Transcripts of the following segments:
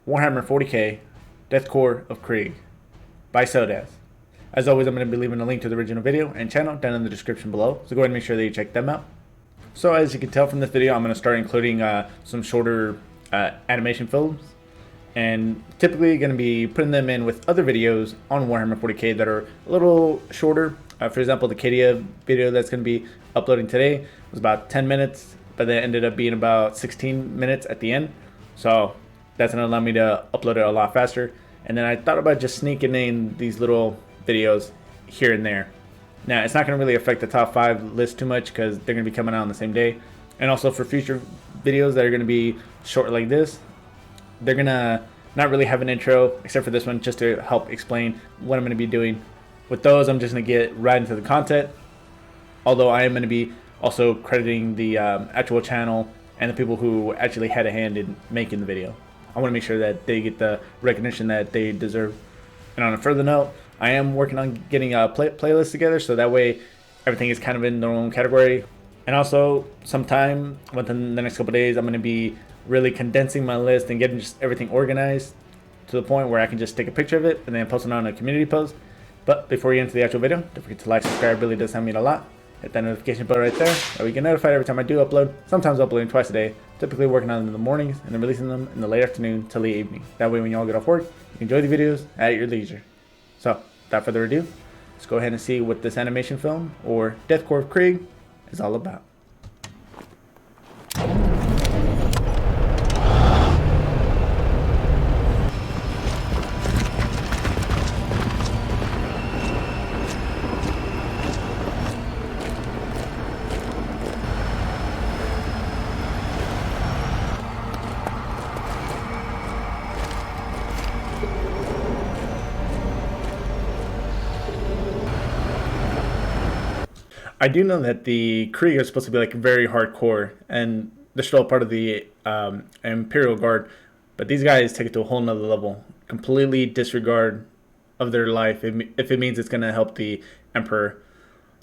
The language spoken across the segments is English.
Warhammer 40k, Korps of Krieg by SODAZ. As always, I'm going to be leaving a link to the original video and channel down in the description below, so go ahead and make sure that you check them out. So as you can tell from this video, I'm going to start including some shorter animation films, and typically going to be putting them in with other videos on Warhammer 40k that are a little shorter. For example, the Ikea video that's going to be uploading today was about 10 minutes, but then ended up being about 16 minutes at the end. So that's going to allow me to upload it a lot faster. And then I thought about just sneaking in these little videos here and there. Now, it's not going to really affect the top 5 list too much because they're going to be coming out on the same day. And also for future videos that are going to be short like this, they're going to not really have an intro, except for this one, just to help explain what I'm going to be doing. With those, I'm just going to get right into the content. Although I am going to be also crediting the actual channel and the people who actually had a hand in making the video. I want to make sure that they get the recognition that they deserve. And on a further note, I am working on getting a playlist together, so that way everything is kind of in their own category. And also, sometime within the next couple days, I'm going to be really condensing my list and getting just everything organized to the point where I can just take a picture of it and then post it on a community post. But before you get into the actual video, don't forget to like, subscribe. It really does help me a lot. Hit that notification bell right there, that way you get notified every time I do upload. Sometimes uploading twice a day, typically working on them in the mornings and then releasing them in the late afternoon till the evening. That way when you all get off work, you can enjoy the videos at your leisure. So without further ado, let's go ahead and see what this animation film, or Korps of Krieg, is all about. I do know that the Krieg are supposed to be like very hardcore, and they're still a part of the Imperial Guard, but these guys take it to a whole nother level. Completely disregard of their life if it means it's going to help the Emperor.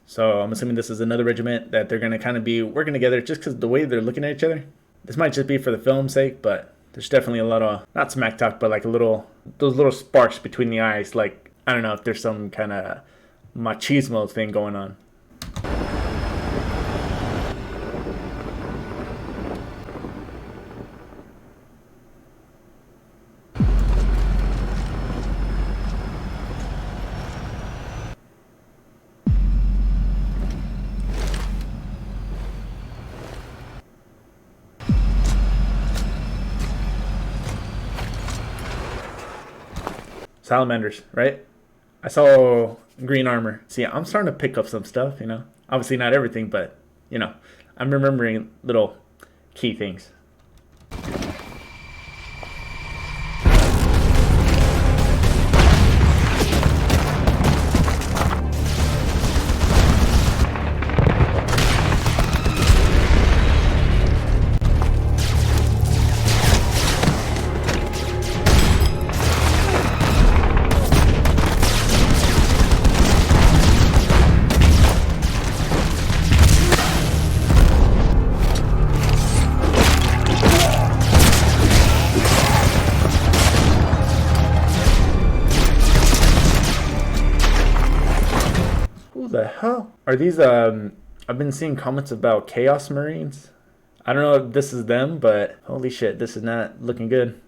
So I'm assuming this is another regiment that they're going to kind of be working together just because the way they're looking at each other. This might just be for the film's sake, but there's definitely a lot of, not smack talk, but like those little sparks between the eyes. Like, I don't know if there's some kind of machismo thing going on. Salamanders, right? I saw green armor. See, I'm starting to pick up some stuff, you know. Obviously not everything, but, you know, I'm remembering little key things. The hell are these? I've been seeing comments about Chaos Marines. I don't know if this is them, but holy shit, this is not looking good.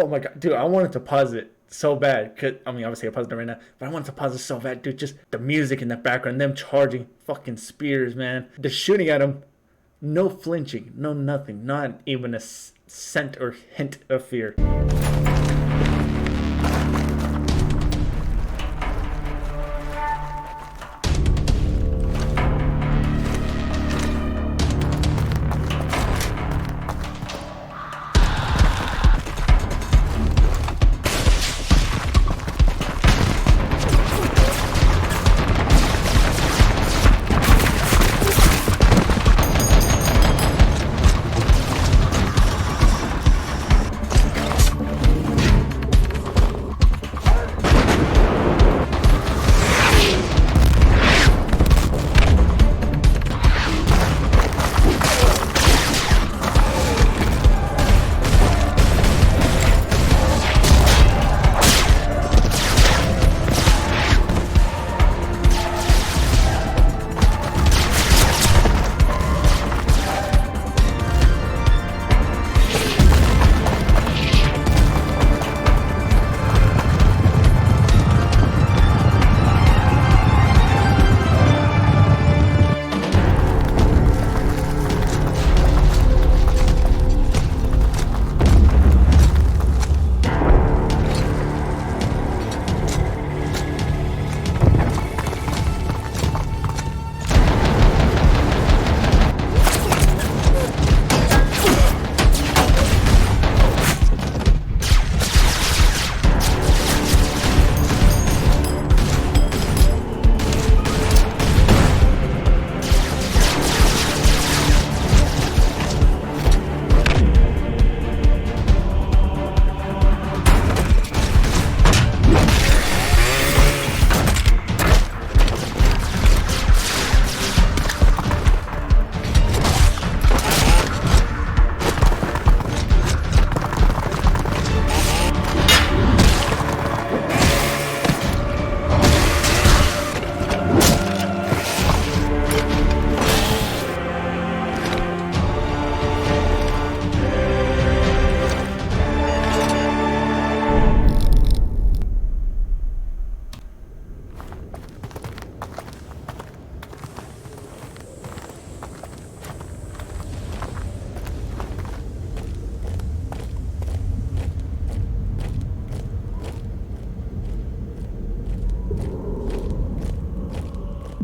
Oh my god, dude, I wanted to pause it so bad. Cause I mean, obviously I paused it right now, but I wanted to pause it so bad, dude. Just the music in the background, them charging fucking spears, man. They're shooting at him, no flinching, no nothing, not even a scent or hint of fear.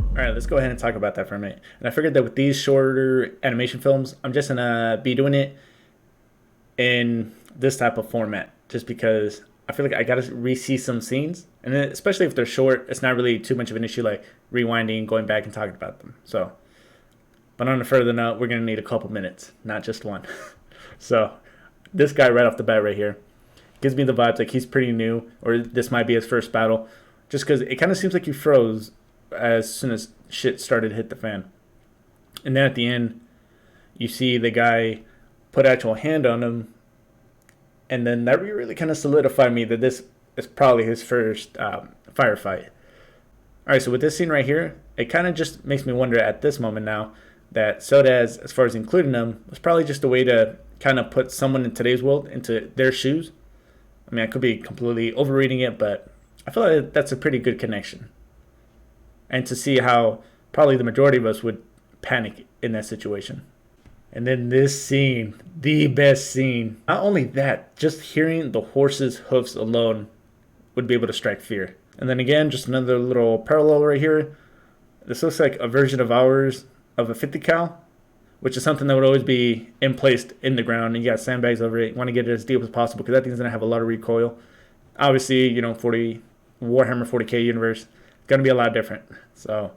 All right, let's go ahead and talk about that for a minute. And I figured that with these shorter animation films, I'm just gonna be doing it in this type of format, just because I feel like I gotta re-see some scenes, and then especially if they're short, it's not really too much of an issue like rewinding, going back and talking about them. So, but on a further note, we're gonna need a couple minutes, not just one. So, this guy right off the bat right here gives me the vibes like he's pretty new, or this might be his first battle, just because it kind of seems like he froze as soon as shit started to hit the fan. And then at the end, you see the guy put actual hand on him, and then that really kind of solidified me that this is probably his first firefight. Alright, so with this scene right here, it kind of just makes me wonder at this moment now that SODAZ, as far as including them, was probably just a way to kind of put someone in today's world into their shoes. I mean, I could be completely overreading it, but I feel like that's a pretty good connection. And to see how probably the majority of us would panic in that situation. And then this scene, the best scene. Not only that, just hearing the horse's hoofs alone would be able to strike fear. And then again, just another little parallel right here. This looks like a version of ours of a 50 cal, which is something that would always be emplaced in the ground, and you got sandbags over it. You want to get it as deep as possible because that thing's going to have a lot of recoil. Obviously, you know, Warhammer 40k universe, going to be a lot different. So,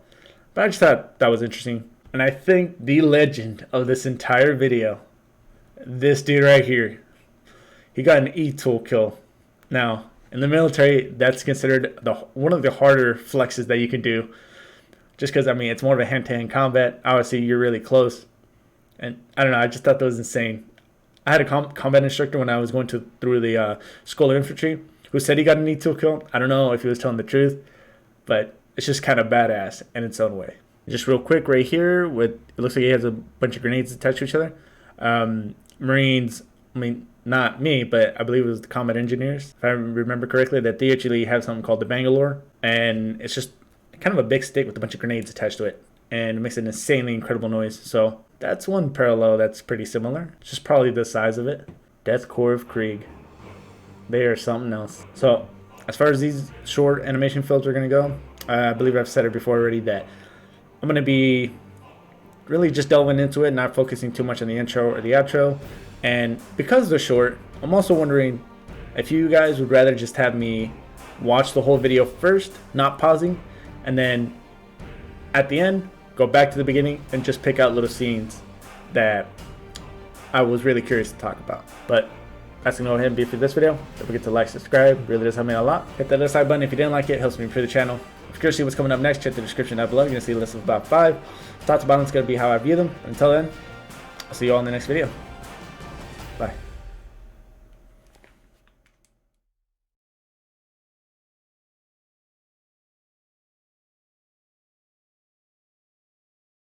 but I just thought that was interesting. And I think the legend of this entire video, this dude right here, he got an E-tool kill. Now, in the military, that's considered one of the harder flexes that you can do. Just because, I mean, it's more of a hand-to-hand combat. Obviously, you're really close. And I don't know, I just thought that was insane. I had a combat instructor when I was going through the School of Infantry who said he got an E-tool kill. I don't know if he was telling the truth, but it's just kind of badass in its own way. Just real quick right here, it looks like he has a bunch of grenades attached to each other. Marines, I mean, not me, but I believe it was the combat engineers, if I remember correctly, that they actually have something called the Bangalore, and it's just kind of a big stick with a bunch of grenades attached to it, and it makes an insanely incredible noise. So that's one parallel that's pretty similar. It's just probably the size of it. Death Korps of Krieg. They are something else. So as far as these short animation films are going to go, I believe I've said it before already that I'm going to be really just delving into it, not focusing too much on the intro or the outro. And because they're short, I'm also wondering if you guys would rather just have me watch the whole video first, not pausing, and then at the end, go back to the beginning and just pick out little scenes that I was really curious to talk about. But that's going to go ahead and be it for this video. Don't forget to like, subscribe. Really does help me out a lot. Hit that other side button if you didn't like it. It helps me improve the channel. If you're curious to see what's coming up next, check the description down below. You're going to see a list of about 5. Top to bottom is going to be how I view them. Until then, I'll see you all in the next video. Bye.